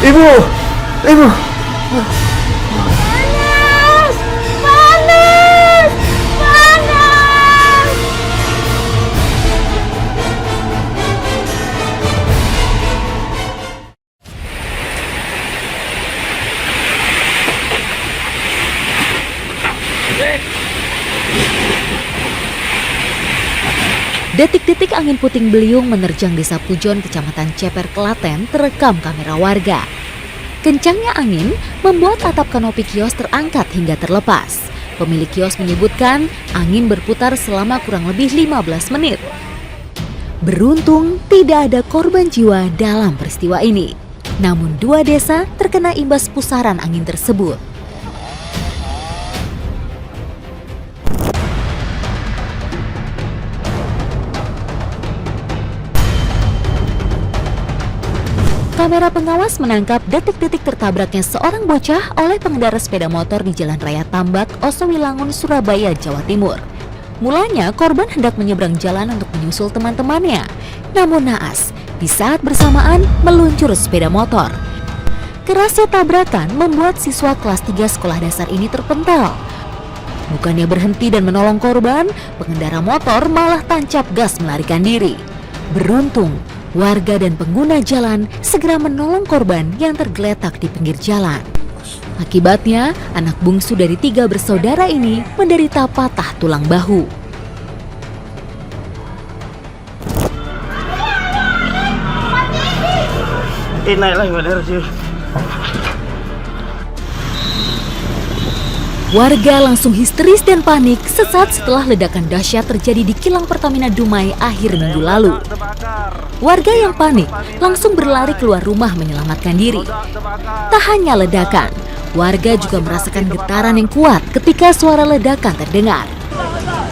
Ibu! Ibu! Panas! Panas! Panas! Detik-detik angin puting beliung menerjang desa Pujon, kecamatan Ceper, Klaten, terekam kamera warga. Kencangnya angin membuat atap kanopi kios terangkat hingga terlepas. Pemilik kios menyebutkan angin berputar selama kurang lebih 15 menit. Beruntung tidak ada korban jiwa dalam peristiwa ini. Namun 2 desa terkena imbas pusaran angin tersebut. Kamera pengawas menangkap detik-detik tertabraknya seorang bocah oleh pengendara sepeda motor di Jalan Raya Tambak, Osowilangun, Surabaya, Jawa Timur. Mulanya korban hendak menyeberang jalan untuk menyusul teman-temannya. Namun naas, di saat bersamaan meluncur sepeda motor. Kerasnya tabrakan membuat siswa kelas 3 sekolah dasar ini terpental. Bukannya berhenti dan menolong korban, pengendara motor malah tancap gas melarikan diri. Beruntung, warga dan pengguna jalan segera menolong korban yang tergeletak di pinggir jalan. Akibatnya, anak bungsu dari 3 bersaudara ini menderita patah tulang bahu. Warga langsung histeris dan panik sesaat setelah ledakan dahsyat terjadi di kilang Pertamina Dumai akhir minggu lalu. Warga yang panik langsung berlari keluar rumah menyelamatkan diri. Tak hanya ledakan, warga juga merasakan getaran yang kuat ketika suara ledakan terdengar.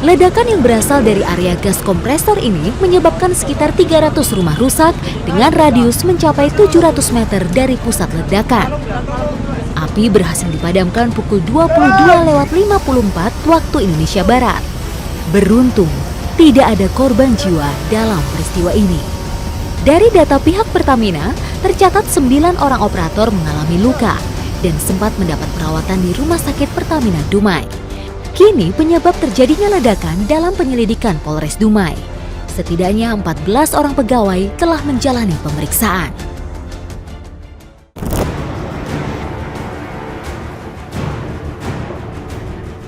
Ledakan yang berasal dari area gas kompresor ini menyebabkan sekitar 300 rumah rusak dengan radius mencapai 700 meter dari pusat ledakan. Api berhasil dipadamkan pukul 22:54 waktu Indonesia Barat. Beruntung, tidak ada korban jiwa dalam peristiwa ini. Dari data pihak Pertamina, tercatat 9 orang operator mengalami luka dan sempat mendapat perawatan di Rumah Sakit Pertamina Dumai. Kini penyebab terjadinya ledakan dalam penyelidikan Polres Dumai. Setidaknya 14 orang pegawai telah menjalani pemeriksaan.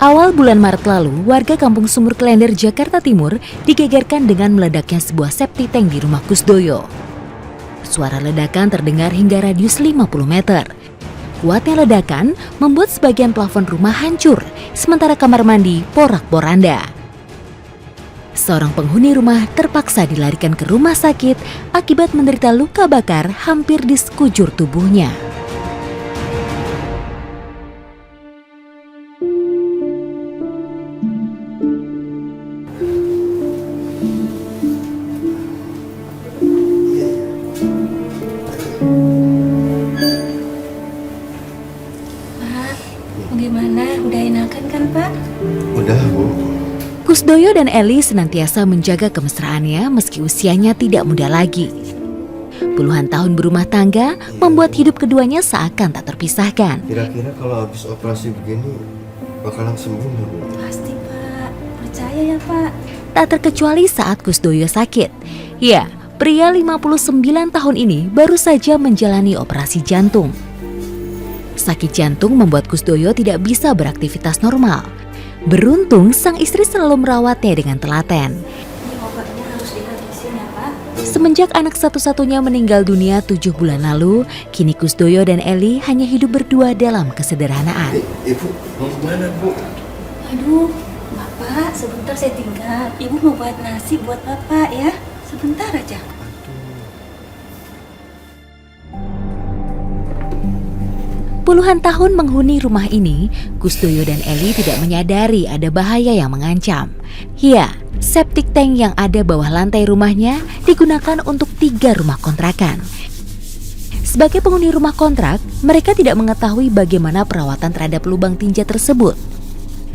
Awal bulan Maret lalu, warga Kampung Sumur Klender, Jakarta Timur digegerkan dengan meledaknya sebuah septic tank di rumah Kusdoyo. Suara ledakan terdengar hingga radius 50 meter. Kuatnya ledakan membuat sebagian plafon rumah hancur, sementara kamar mandi porak-poranda. Seorang penghuni rumah terpaksa dilarikan ke rumah sakit akibat menderita luka bakar hampir di sekujur tubuhnya. Gimana? Udah enakan kan, Pak? Udah, Bu. Kusdoyo dan Eli senantiasa menjaga kemesraannya meski usianya tidak muda lagi. Puluhan tahun berumah tangga membuat hidup keduanya seakan tak terpisahkan. Kira-kira kalau habis operasi begini bakalan sembuh nggak, Bu? Pasti, Pak. Percaya ya, Pak. Tak terkecuali saat Kusdoyo sakit. Ya, pria 59 tahun ini baru saja menjalani operasi jantung. Sakit jantung membuat Kusdoyo tidak bisa beraktivitas normal. Beruntung sang istri selalu merawatnya dengan telaten. Ini obatnya harus dihabisin ya, Pak. Semenjak anak satu-satunya meninggal dunia 7 bulan lalu, kini Kusdoyo dan Eli hanya hidup berdua dalam kesederhanaan. Ibu, mau kemana, Bu? Aduh, Bapak, sebentar saya tinggal. Ibu mau buat nasi buat Bapak ya. Sebentar aja. Puluhan tahun menghuni rumah ini, Kusdoyo dan Eli tidak menyadari ada bahaya yang mengancam. Ya, septic tank yang ada bawah lantai rumahnya digunakan untuk 3 rumah kontrakan. Sebagai penghuni rumah kontrak, mereka tidak mengetahui bagaimana perawatan terhadap lubang tinja tersebut.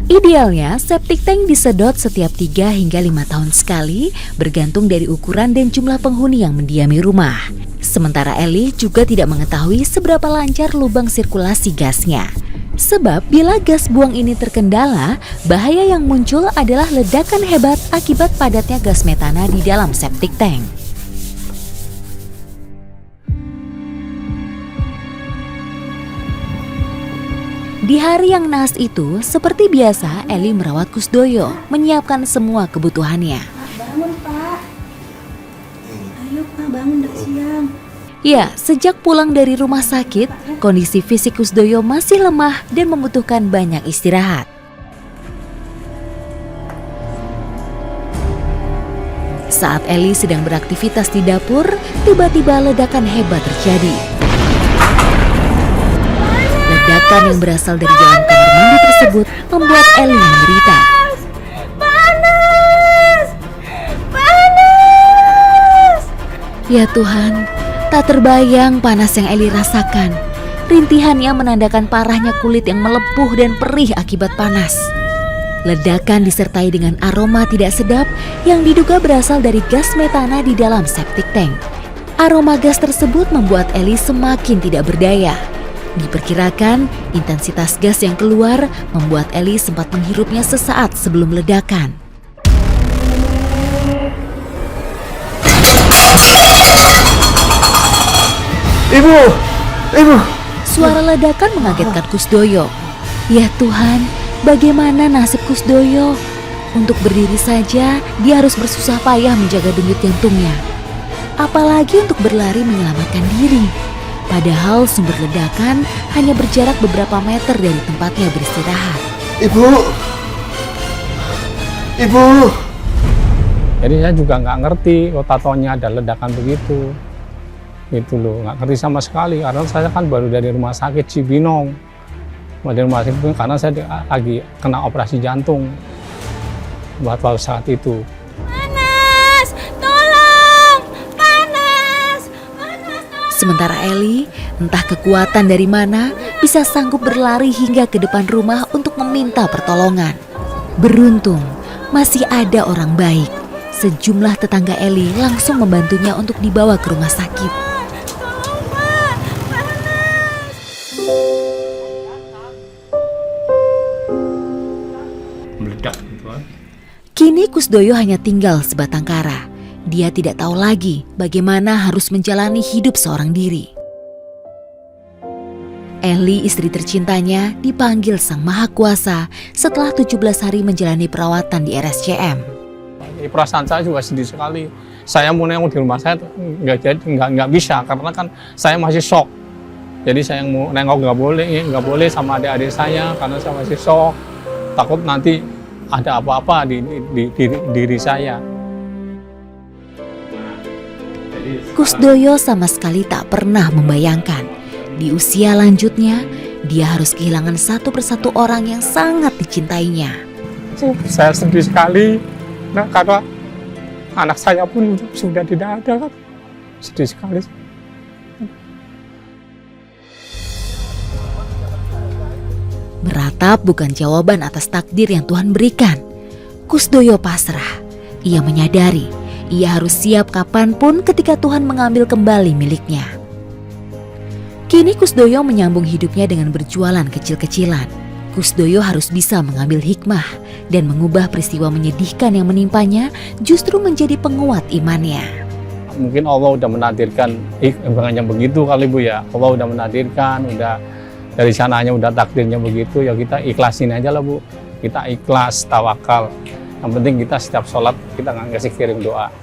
Idealnya, septic tank disedot setiap 3 hingga 5 tahun sekali, bergantung dari ukuran dan jumlah penghuni yang mendiami rumah. Sementara Eli juga tidak mengetahui seberapa lancar lubang sirkulasi gasnya. Sebab bila gas buang ini terkendala, bahaya yang muncul adalah ledakan hebat akibat padatnya gas metana di dalam septic tank. Di hari yang naas itu, seperti biasa, Eli merawat Kusdoyo, menyiapkan semua kebutuhannya. Bangun, Pak. Ayo, Pak, bangun, udah siang. Ya, sejak pulang dari rumah sakit, kondisi fisik Kusdoyo masih lemah dan membutuhkan banyak istirahat. Saat Eli sedang beraktivitas di dapur, tiba-tiba ledakan hebat terjadi. Ledakan yang berasal dari dalam kamar mandi tersebut membuat Eli menderita. Panas! Panas! Ya Tuhan, tak terbayang panas yang Eli rasakan. Rintihannya menandakan parahnya kulit yang melepuh dan perih akibat panas. Ledakan disertai dengan aroma tidak sedap yang diduga berasal dari gas metana di dalam septic tank. Aroma gas tersebut membuat Eli semakin tidak berdaya. Diperkirakan, intensitas gas yang keluar membuat Eli sempat menghirupnya sesaat sebelum ledakan. Ibu! Ibu! Suara ledakan mengagetkan Kusdoyo. Ya Tuhan, bagaimana nasib Kusdoyo? Untuk berdiri saja, dia harus bersusah payah menjaga denyut jantungnya. Apalagi untuk berlari menyelamatkan diri. Padahal sumber ledakan hanya berjarak beberapa meter dari tempatnya beristirahat. Ibu! Ibu! Jadi saya juga nggak ngerti, tatonya ada ledakan begitu. Gitu loh, nggak ngerti sama sekali. Karena saya kan baru dari rumah sakit Cibinong. Dari rumah sakit karena saya lagi kena operasi jantung. Buat saat itu. Panas! Tolong! Panas! Panas! Sementara Eli, entah kekuatan dari mana, bisa sanggup berlari hingga ke depan rumah untuk meminta pertolongan. Beruntung, masih ada orang baik. Sejumlah tetangga Eli langsung membantunya untuk dibawa ke rumah sakit. Tolong, Pak! Panas! Meledak gitu kan. Kini Kusdoyo hanya tinggal sebatang kara. Dia tidak tahu lagi bagaimana harus menjalani hidup seorang diri. Eli, istri tercintanya, dipanggil Sang Maha Kuasa setelah 17 hari menjalani perawatan di RSCM. Perasaan saya juga sedih sekali. Saya mau nengok di rumah saya nggak bisa karena kan saya masih shock. Jadi saya mau nengok nggak boleh sama adik-adik saya karena saya masih shock. Takut nanti ada apa-apa di diri saya. Kusdoyo sama sekali tak pernah membayangkan di usia lanjutnya dia harus kehilangan satu persatu orang yang sangat dicintainya. Saya sedih sekali, nah, karena anak saya pun sudah tidak ada kan. Sedih sekali. Meratap bukan jawaban atas takdir yang Tuhan berikan. Kusdoyo pasrah. Ia menyadari ia harus siap kapanpun ketika Tuhan mengambil kembali miliknya. Kini Kusdoyo menyambung hidupnya dengan berjualan kecil-kecilan. Kusdoyo harus bisa mengambil hikmah dan mengubah peristiwa menyedihkan yang menimpanya justru menjadi penguat imannya. Mungkin Allah udah menakdirkan, yang begitu kali Bu ya. Allah udah menakdirkan, udah dari sananya udah takdirnya begitu, ya kita ikhlasin aja lah Bu. Kita ikhlas, tawakal. Yang penting kita setiap sholat kita nggak kasih kirim doa.